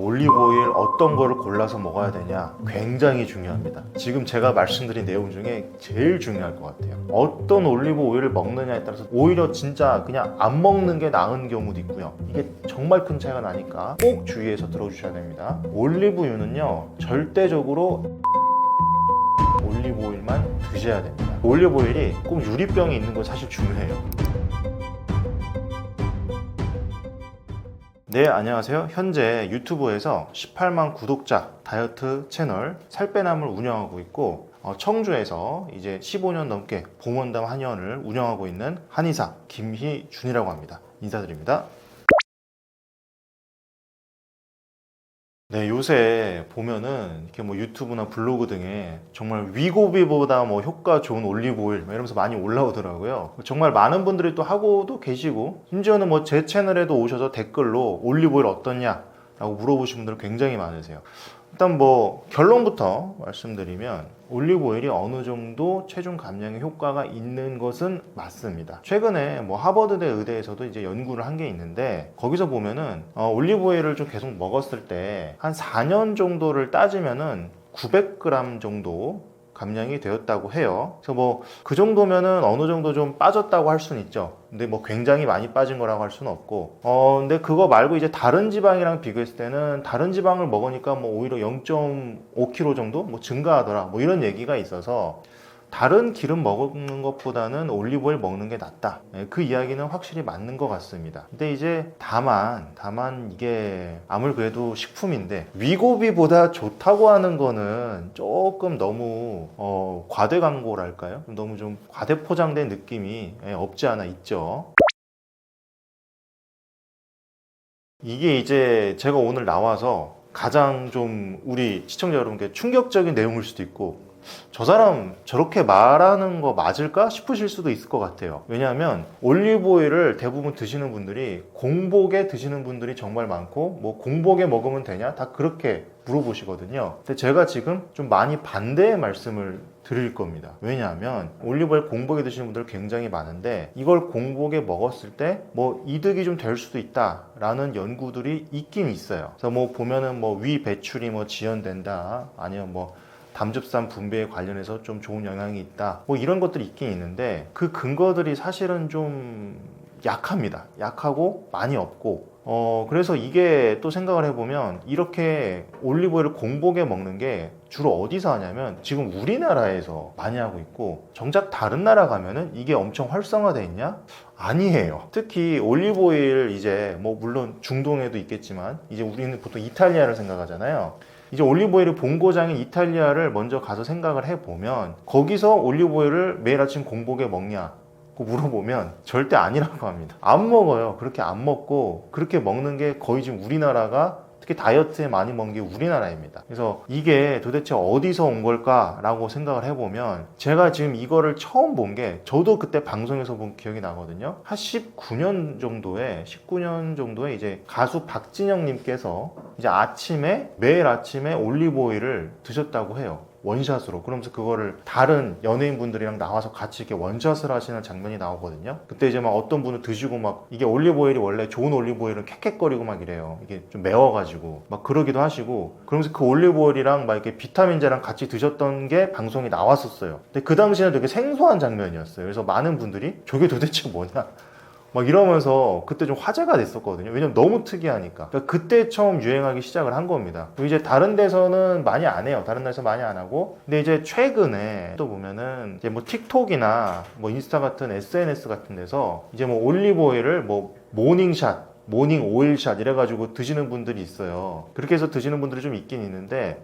올리브오일 어떤 거를 골라서 먹어야 되냐 굉장히 중요합니다. 지금 제가 말씀드린 내용 중에 제일 중요할 것 같아요. 어떤 올리브 오일을 먹느냐에 따라서 오히려 진짜 그냥 안 먹는 게 나은 경우도 있고요. 이게 정말 큰 차이가 나니까 꼭 주의해서 들어주셔야 됩니다. 올리브유는요 절대적으로 올리브 오일만 드셔야 됩니다. 올리브 오일이 꼭 유리병에 있는 건 사실 중요해요. 네, 안녕하세요. 현재 유튜브에서 18만 구독자 다이어트 채널 살빼남을 운영하고 있고 청주에서 이제 15년 넘게 봉원담 한의원을 운영하고 있는 한의사 김희준이라고 합니다. 인사드립니다. 네, 요새 보면은 이렇게 뭐 유튜브나 블로그 등에 정말 위고비보다 뭐 효과 좋은 올리브 오일 이러면서 많이 올라오더라고요. 정말 많은 분들이 또 하고도 계시고, 심지어는 뭐 제 채널에도 오셔서 댓글로 올리브 오일 어떻냐 라고 물어보신 분들 굉장히 많으세요. 일단 뭐 결론부터 말씀드리면 올리브 오일이 어느 정도 체중 감량에 효과가 있는 것은 맞습니다. 최근에 뭐 하버드대 의대에서도 이제 연구를 한 게 있는데, 거기서 보면은 올리브 오일을 좀 계속 먹었을 때 한 4년 정도를 따지면은 900g 정도 감량이 되었다고 해요. 그래서 뭐 그 정도면은 어느 정도 좀 빠졌다고 할 수는 있죠. 근데 뭐 굉장히 많이 빠진 거라고 할 수는 없고, 근데 그거 말고 이제 다른 지방이랑 비교했을 때는 다른 지방을 먹으니까 뭐 오히려 0.5kg 정도 뭐 증가하더라 뭐 이런 얘기가 있어서, 다른 기름 먹는 것보다는 올리브오일 먹는 게 낫다. 그 이야기는 확실히 맞는 것 같습니다. 근데 이제 다만 이게 아무리 그래도 식품인데 위고비보다 좋다고 하는 거는 조금 너무 과대 광고랄까요? 너무 좀 과대 포장된 느낌이 없지 않아 있죠. 이게 이제 제가 오늘 나와서 가장 좀 우리 시청자 여러분께 충격적인 내용일 수도 있고, 저 사람 저렇게 말하는 거 맞을까 싶으실 수도 있을 것 같아요. 왜냐하면 올리브오일을 대부분 드시는 분들이 공복에 드시는 분들이 정말 많고, 뭐 공복에 먹으면 되냐 다 그렇게 물어보시거든요. 근데 제가 지금 좀 많이 반대의 말씀을 드릴 겁니다. 왜냐하면 올리브오일 공복에 드시는 분들 굉장히 많은데, 이걸 공복에 먹었을 때 뭐 이득이 좀 될 수도 있다라는 연구들이 있긴 있어요. 그래서 뭐 보면은 뭐 위 배출이 뭐 지연된다, 아니면 뭐 담즙산 분비에 관련해서 좀 좋은 영향이 있다, 뭐 이런 것들이 있긴 있는데, 그 근거들이 사실은 좀 약합니다. 약하고 많이 없고, 그래서 이게 또 생각을 해보면 이렇게 올리브오일을 공복에 먹는 게 주로 어디서 하냐면 지금 우리나라에서 많이 하고 있고, 정작 다른 나라 가면은 이게 엄청 활성화되어 있냐? 아니에요. 특히 올리브오일 이제 뭐 물론 중동에도 있겠지만, 이제 우리는 보통 이탈리아를 생각하잖아요. 이제 올리브오일의 본고장인 이탈리아를 먼저 가서 생각을 해보면, 거기서 올리브오일을 매일 아침 공복에 먹냐 고 물어보면 절대 아니라고 합니다. 안 먹어요. 그렇게 안 먹고, 그렇게 먹는 게 거의 지금 우리나라가, 특히 다이어트에 많이 먹는 게 우리나라입니다. 그래서 이게 도대체 어디서 온 걸까라고 생각을 해보면, 제가 지금 이거를 처음 본 게, 저도 그때 방송에서 본 기억이 나거든요. 한 19년 정도에 이제 가수 박진영님께서 이제 매일 아침에 올리브오일을 드셨다고 해요. 원샷으로. 그러면서 그거를 다른 연예인분들이랑 나와서 같이 이렇게 원샷을 하시는 장면이 나오거든요. 그때 이제 막 어떤 분은 드시고 막, 이게 올리브오일이 원래 좋은 올리브오일은 캑캑거리고 막 이래요. 이게 좀 매워가지고 막 그러기도 하시고, 그러면서 그 올리브오일이랑 막 이렇게 비타민제랑 같이 드셨던 게 방송에 나왔었어요. 근데 그 당시에는 되게 생소한 장면이었어요. 그래서 많은 분들이 저게 도대체 뭐냐 막 이러면서 그때 좀 화제가 됐었거든요. 왜냐면 너무 특이하니까. 그러니까 그때 처음 유행하기 시작을 한 겁니다. 그리고 이제 다른 데서는 많이 안 해요. 다른 데서 많이 안 하고. 근데 이제 최근에 또 보면은 이제 뭐 틱톡이나 뭐 인스타 같은 SNS 같은 데서 이제 뭐 올리브 오일을 뭐 모닝샷, 모닝 오일샷 이래가지고 드시는 분들이 있어요. 그렇게 해서 드시는 분들이 좀 있긴 있는데,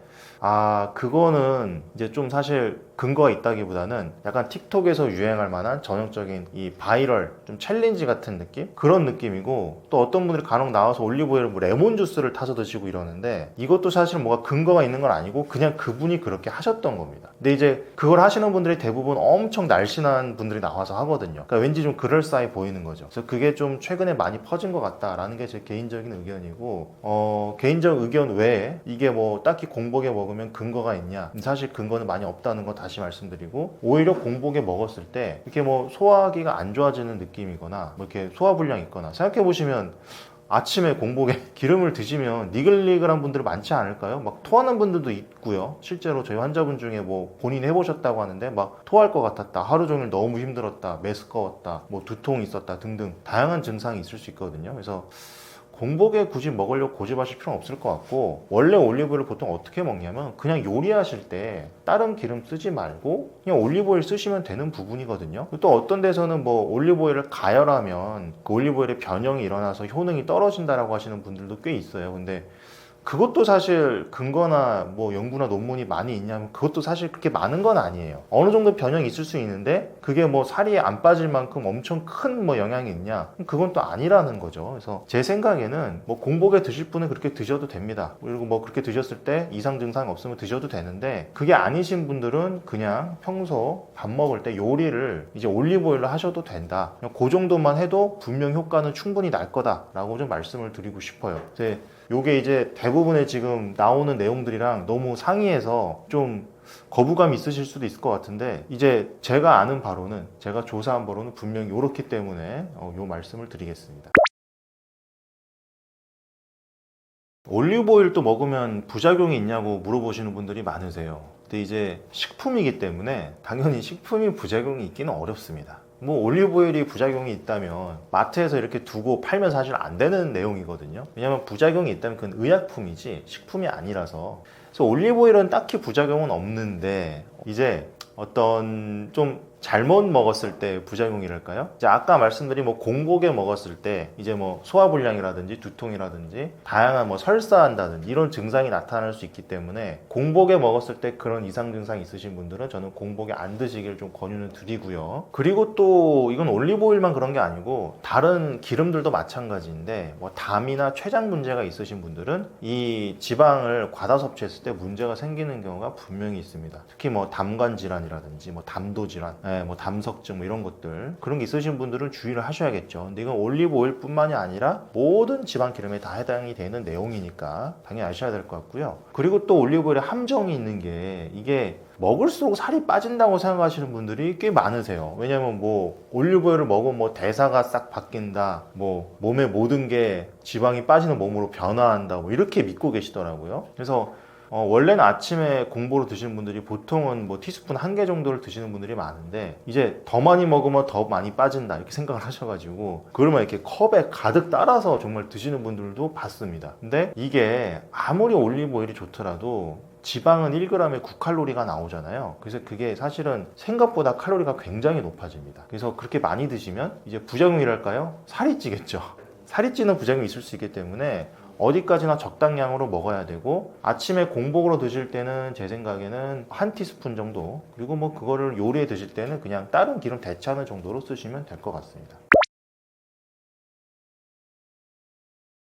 그거는 이제 좀 사실 근거가 있다기보다는 약간 틱톡에서 유행할 만한 전형적인 이 바이럴 좀 챌린지 같은 느낌? 그런 느낌이고, 또 어떤 분들이 간혹 나와서 올리브오일을 뭐 레몬 주스를 타서 드시고 이러는데, 이것도 사실 뭐가 근거가 있는 건 아니고 그냥 그분이 그렇게 하셨던 겁니다. 근데 이제 그걸 하시는 분들이 대부분 엄청 날씬한 분들이 나와서 하거든요. 그러니까 왠지 좀 그럴싸해 보이는 거죠. 그래서 그게 좀 최근에 많이 퍼진 것 같다라는 게 제 개인적인 의견이고, 개인적 의견 외에 이게 뭐 딱히 공복에 먹으면 근거가 있냐? 사실 근거는 많이 없다는 거 다시 말씀드리고, 오히려 공복에 먹었을 때 이렇게 뭐 소화하기가 안 좋아지는 느낌이거나 뭐 이렇게 소화불량이 있거나, 생각해 보시면 아침에 공복에 기름을 드시면 니글니글한 분들이 많지 않을까요? 막 토하는 분들도 있고요. 실제로 저희 환자분 중에 뭐 본인 해보셨다고 하는데 막 토할 것 같았다, 하루 종일 너무 힘들었다, 메스꺼웠다, 뭐 두통이 있었다 등등 다양한 증상이 있을 수 있거든요. 그래서 공복에 굳이 먹으려고 고집하실 필요는 없을 것 같고, 원래 올리브오일을 보통 어떻게 먹냐면 그냥 요리하실 때 다른 기름 쓰지 말고 그냥 올리브오일 쓰시면 되는 부분이거든요. 또 어떤 데서는 뭐 올리브오일을 가열하면 그 올리브오일의 변형이 일어나서 효능이 떨어진다라고 하시는 분들도 꽤 있어요. 근데 그것도 사실 근거나 뭐 연구나 논문이 많이 있냐면 그것도 사실 그렇게 많은 건 아니에요. 어느 정도 변형이 있을 수 있는데 그게 뭐 살이 안 빠질 만큼 엄청 큰 뭐 영향이 있냐? 그건 또 아니라는 거죠. 그래서 제 생각에는 뭐 공복에 드실 분은 그렇게 드셔도 됩니다. 그리고 뭐 그렇게 드셨을 때 이상 증상이 없으면 드셔도 되는데, 그게 아니신 분들은 그냥 평소 밥 먹을 때 요리를 이제 올리브오일로 하셔도 된다. 그냥 그 정도만 해도 분명 효과는 충분히 날 거다라고 좀 말씀을 드리고 싶어요. 요게 이제 대부분의 지금 나오는 내용들이랑 너무 상이해서 좀 거부감이 있으실 수도 있을 것 같은데, 이제 제가 아는 바로는, 제가 조사한 바로는 분명히 이렇기 때문에 요 말씀을 드리겠습니다. 올리브오일도 먹으면 부작용이 있냐고 물어보시는 분들이 많으세요. 근데 이제 식품이기 때문에 당연히 식품이 부작용이 있기는 어렵습니다. 뭐 올리브오일이 부작용이 있다면 마트에서 이렇게 두고 팔면 사실 안 되는 내용이거든요. 왜냐면 부작용이 있다면 그건 의약품이지 식품이 아니라서. 그래서 올리브오일은 딱히 부작용은 없는데, 이제 어떤 좀 잘못 먹었을 때 부작용이랄까요? 이제 아까 말씀드린 뭐 공복에 먹었을 때 이제 뭐 소화불량이라든지 두통이라든지 다양한 뭐 설사한다든지 이런 증상이 나타날 수 있기 때문에, 공복에 먹었을 때 그런 이상 증상이 있으신 분들은 저는 공복에 안 드시길 좀 권유는 드리고요. 그리고 또 이건 올리브오일만 그런 게 아니고 다른 기름들도 마찬가지인데, 뭐 담이나 췌장 문제가 있으신 분들은 이 지방을 과다 섭취했을 때 문제가 생기는 경우가 분명히 있습니다. 특히 뭐 담관 질환이라든지 뭐 담도 질환, 뭐 담석증 뭐 이런 것들, 그런 게 있으신 분들은 주의를 하셔야겠죠. 근데 이건 올리브 오일 뿐만이 아니라 모든 지방 기름에 다 해당이 되는 내용이니까 당연히 아셔야 될 것 같고요. 그리고 또 올리브 오일에 함정이 있는 게, 이게 먹을수록 살이 빠진다고 생각하시는 분들이 꽤 많으세요. 왜냐면 뭐 올리브 오일을 먹으면 뭐 대사가 싹 바뀐다, 뭐 몸의 모든 게 지방이 빠지는 몸으로 변화한다, 뭐 이렇게 믿고 계시더라고요. 그래서 원래는 아침에 공복으로 드시는 분들이 보통은 뭐 티스푼 1개 정도를 드시는 분들이 많은데, 이제 더 많이 먹으면 더 많이 빠진다 이렇게 생각을 하셔가지고 그러면 이렇게 컵에 가득 따라서 정말 드시는 분들도 봤습니다. 근데 이게 아무리 올리브 오일이 좋더라도 지방은 1g에 9칼로리가 나오잖아요. 그래서 그게 사실은 생각보다 칼로리가 굉장히 높아집니다. 그래서 그렇게 많이 드시면 이제 부작용이랄까요? 살이 찌겠죠. 살이 찌는 부작용이 있을 수 있기 때문에 어디까지나 적당량으로 먹어야 되고, 아침에 공복으로 드실 때는 제 생각에는 1티스푼 정도, 그리고 뭐 그거를 요리에 드실 때는 그냥 다른 기름 대체하는 정도로 쓰시면 될 것 같습니다.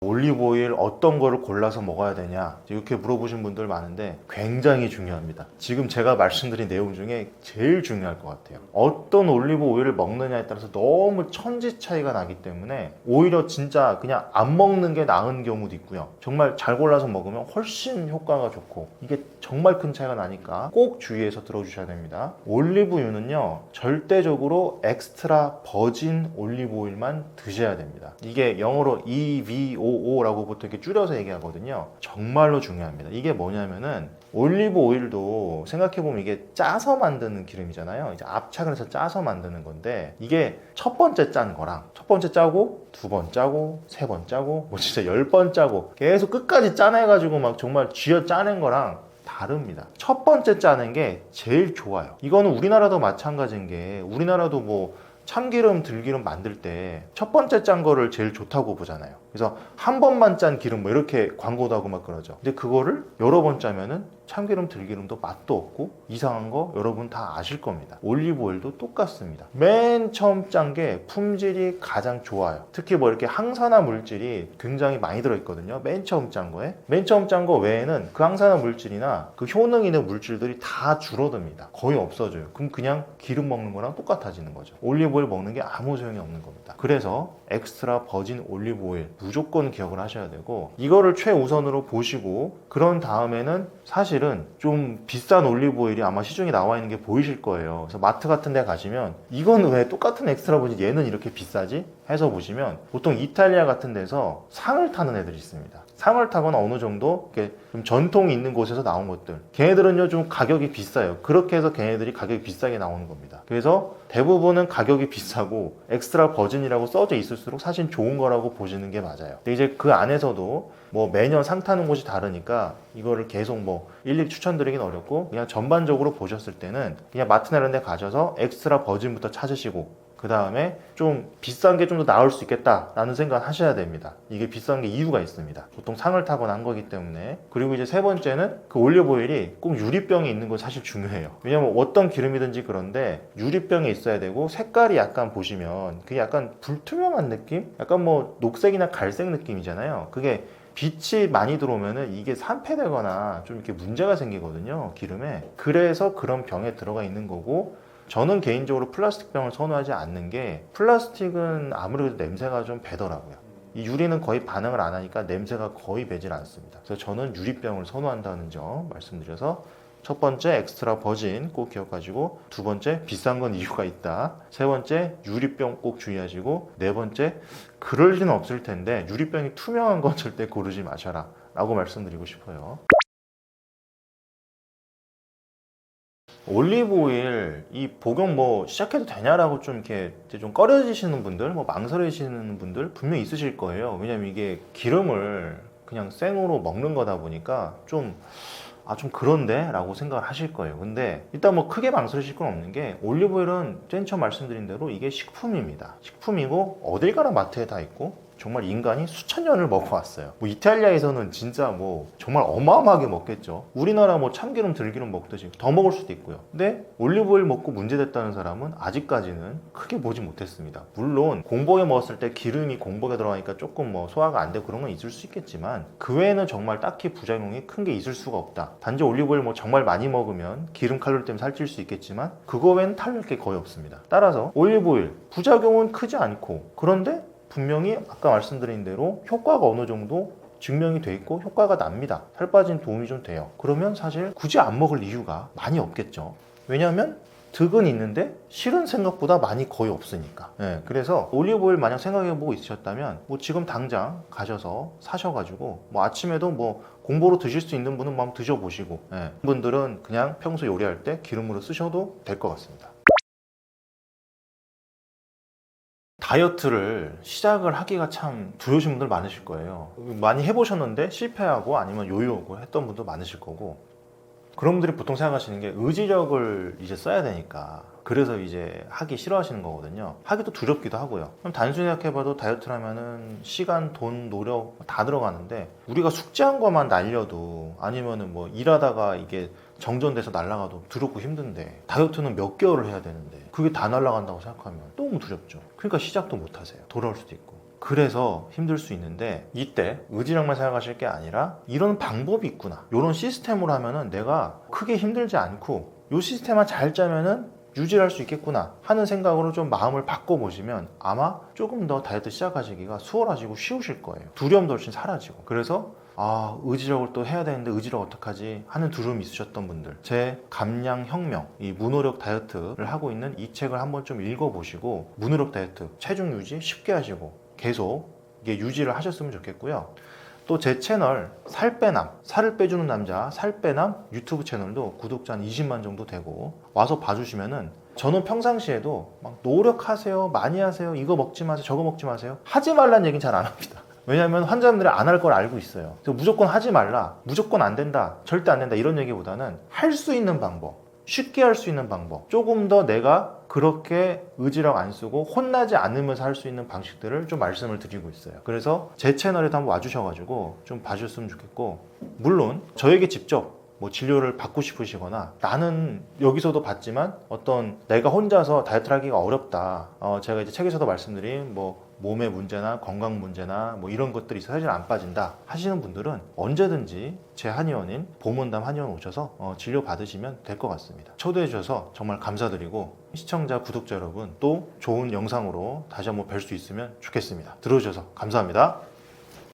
올리브오일 어떤 거를 골라서 먹어야 되냐 이렇게 물어보신 분들 많은데 굉장히 중요합니다. 지금 제가 말씀드린 내용 중에 제일 중요할 것 같아요. 어떤 올리브 오일을 먹느냐에 따라서 너무 천지 차이가 나기 때문에 오히려 진짜 그냥 안 먹는 게 나은 경우도 있고요. 정말 잘 골라서 먹으면 훨씬 효과가 좋고, 이게 정말 큰 차이가 나니까 꼭 주의해서 들어주셔야 됩니다. 올리브유는요 절대적으로 엑스트라 버진 올리브 오일만 드셔야 됩니다. 이게 영어로 EVOO라고 보통 이렇게 줄여서 얘기하거든요. 정말로 중요합니다. 이게 뭐냐면은 올리브 오일도 생각해보면 이게 짜서 만드는 기름이잖아요. 이제 압착을 해서 짜서 만드는 건데, 이게 첫 번째 짠 거랑 첫 번째 짜고 두 번 짜고 세 번 짜고 뭐 진짜 10번 짜고 계속 끝까지 짜내가지고 막 정말 쥐어 짜낸 거랑 다릅니다. 첫 번째 짜는 게 제일 좋아요. 이거는 우리나라도 마찬가지인 게, 우리나라도 뭐 참기름, 들기름 만들 때 첫 번째 짠 거를 제일 좋다고 보잖아요. 그래서 한 번만 짠 기름 뭐 이렇게 광고도 하고 막 그러죠. 근데 그거를 여러 번 짜면은 참기름, 들기름도 맛도 없고 이상한 거 여러분 다 아실 겁니다. 올리브 오일도 똑같습니다. 맨 처음 짠 게 품질이 가장 좋아요. 특히 뭐 이렇게 항산화 물질이 굉장히 많이 들어있거든요. 맨 처음 짠 거에. 맨 처음 짠 거 외에는 그 항산화 물질이나 그 효능 있는 물질들이 다 줄어듭니다. 거의 없어져요. 그럼 그냥 기름 먹는 거랑 똑같아지는 거죠. 올리브 오일 먹는 게 아무 소용이 없는 겁니다. 그래서 엑스트라 버진 올리브 오일 무조건 기억을 하셔야 되고, 이거를 최우선으로 보시고, 그런 다음에는 사실은 좀 비싼 올리브 오일이 아마 시중에 나와 있는 게 보이실 거예요. 그래서 마트 같은 데 가시면 이건 왜 똑같은 엑스트라 버진 얘는 이렇게 비싸지? 해서 보시면 보통 이탈리아 같은 데서 상을 타는 애들이 있습니다. 상을 타거나 어느 정도 이렇게 좀 전통이 있는 곳에서 나온 것들, 걔네들은요 좀 가격이 비싸요. 그렇게 해서 걔네들이 가격이 비싸게 나오는 겁니다. 그래서 대부분은 가격이 비싸고 엑스트라 버진이라고 써져 있을수록 사실 좋은 거라고 보시는 게 맞아요. 근데 이제 그 안에서도 뭐 매년 상 타는 곳이 다르니까 이거를 계속 뭐 일일이 추천드리긴 어렵고, 그냥 전반적으로 보셨을 때는 그냥 마트나 이런 데 가셔서 엑스트라 버진부터 찾으시고, 그 다음에 좀 비싼 게 좀 더 나을 수 있겠다라는 생각을 하셔야 됩니다. 이게 비싼 게 이유가 있습니다. 보통 상을 타거나 한 거기 때문에. 그리고 이제 세 번째는 그 올리브오일이 꼭 유리병에 있는 건 사실 중요해요. 왜냐면 어떤 기름이든지 그런데 유리병에 있어야 되고, 색깔이 약간 보시면 그게 약간 불투명한 느낌? 약간 뭐 녹색이나 갈색 느낌이잖아요. 그게 빛이 많이 들어오면은 이게 산패되거나 좀 이렇게 문제가 생기거든요, 기름에. 그래서 그런 병에 들어가 있는 거고, 저는 개인적으로 플라스틱 병을 선호하지 않는 게, 플라스틱은 아무래도 냄새가 좀 배더라고요. 이 유리는 거의 반응을 안 하니까 냄새가 거의 배질 않습니다. 그래서 저는 유리병을 선호한다는 점 말씀드려서, 첫 번째 엑스트라 버진 꼭 기억하시고, 두 번째 비싼 건 이유가 있다, 세 번째 유리병 꼭 주의하시고, 네 번째 그럴 리는 없을 텐데 유리병이 투명한 건 절대 고르지 마셔라 라고 말씀드리고 싶어요. 올리브 오일 이 복용 뭐 시작해도 되냐라고 좀 이렇게 좀 꺼려지시는 분들, 뭐 망설이시는 분들 분명히 있으실 거예요. 왜냐면 이게 기름을 그냥 생으로 먹는 거다 보니까 좀 그런데? 라고 생각을 하실 거예요. 근데 일단 뭐 크게 망설이실 건 없는 게, 올리브오일은 맨 처음 말씀드린 대로 이게 식품입니다. 식품이고 어딜 가나 마트에 다 있고, 정말 인간이 수천 년을 먹어왔어요. 뭐 이탈리아에서는 진짜 뭐 정말 어마어마하게 먹겠죠. 우리나라 뭐 참기름 들기름 먹듯이 더 먹을 수도 있고요. 근데 올리브오일 먹고 문제됐다는 사람은 아직까지는 크게 보지 못했습니다. 물론 공복에 먹었을 때 기름이 공복에 들어가니까 조금 뭐 소화가 안 되고 그런 건 있을 수 있겠지만, 그 외에는 정말 딱히 부작용이 큰 게 있을 수가 없다. 단지 올리브오일 뭐 정말 많이 먹으면 기름 칼로리 때문에 살찔 수 있겠지만, 그거 외에는 탈릴 게 거의 없습니다. 따라서 올리브오일 부작용은 크지 않고, 그런데 분명히 아까 말씀드린 대로 효과가 어느 정도 증명이 돼 있고 효과가 납니다. 살 빠진 도움이 좀 돼요. 그러면 사실 굳이 안 먹을 이유가 많이 없겠죠. 왜냐하면 득은 있는데 실은 생각보다 많이 거의 없으니까. 그래서 올리브오일 만약 생각해보고 있으셨다면 뭐 지금 당장 가셔서 사셔가지고 뭐 아침에도 뭐 공보로 드실 수 있는 분은 한번 드셔보시고, 분들은 그냥 평소 요리할 때 기름으로 쓰셔도 될 것 같습니다. 다이어트를 시작을 하기가 참 두려우신 분들 많으실 거예요. 많이 해보셨는데 실패하고 아니면 요요하고 했던 분도 많으실 거고, 그런 분들이 보통 생각하시는 게 의지력을 이제 써야 되니까 그래서 이제 하기 싫어하시는 거거든요. 하기도 두렵기도 하고요. 그럼 단순히 생각해봐도 다이어트를 하면은 시간, 돈, 노력 다 들어가는데, 우리가 숙제한 것만 날려도 아니면은 뭐 일하다가 이게 정전돼서 날아가도 두렵고 힘든데, 다이어트는 몇 개월을 해야 되는데 그게 다 날아간다고 생각하면 너무 두렵죠. 그러니까 시작도 못 하세요. 돌아올 수도 있고. 그래서 힘들 수 있는데, 이때 의지력만 생각하실 게 아니라 이런 방법이 있구나, 이런 시스템으로 하면은 내가 크게 힘들지 않고 이 시스템만 잘 짜면은 유지할 수 있겠구나 하는 생각으로 좀 마음을 바꿔보시면 아마 조금 더 다이어트 시작하시기가 수월하시고 쉬우실 거예요. 두려움도 훨씬 사라지고. 그래서 의지력을 또 해야 되는데 의지력 어떡하지 하는 두려움이 있으셨던 분들, 제 감량혁명, 이 무노력 다이어트를 하고 있는 이 책을 한번 좀 읽어보시고, 무노력 다이어트 체중 유지 쉽게 하시고 계속 이게 유지를 하셨으면 좋겠고요. 또 제 채널 살빼남, 살을 빼주는 남자 살빼남 유튜브 채널도 구독자 한 20만 정도 되고, 와서 봐주시면은 저는 평상시에도 막 노력하세요, 많이 하세요, 이거 먹지 마세요, 저거 먹지 마세요 하지 말라는 얘기는 잘 안 합니다. 왜냐하면 환자분들이 안 할 걸 알고 있어요. 그래서 무조건 하지 말라, 무조건 안 된다, 절대 안 된다 이런 얘기보다는 할 수 있는 방법, 쉽게 할 수 있는 방법, 조금 더 내가 그렇게 의지력 안 쓰고 혼나지 않으면서 할 수 있는 방식들을 좀 말씀을 드리고 있어요. 그래서 제 채널에도 한번 와주셔가지고 좀 봐주셨으면 좋겠고, 물론 저에게 직접 뭐 진료를 받고 싶으시거나, 나는 여기서도 받지만 어떤 내가 혼자서 다이어트를 하기가 어렵다, 제가 이제 책에서도 말씀드린 뭐 몸의 문제나 건강 문제나 뭐 이런 것들이 있어서 사실 안 빠진다 하시는 분들은 언제든지 제 한의원인 보문담 한의원 오셔서 진료 받으시면 될 것 같습니다. 초대해 주셔서 정말 감사드리고, 시청자 구독자 여러분 또 좋은 영상으로 다시 한번 뵐 수 있으면 좋겠습니다. 들어주셔서 감사합니다.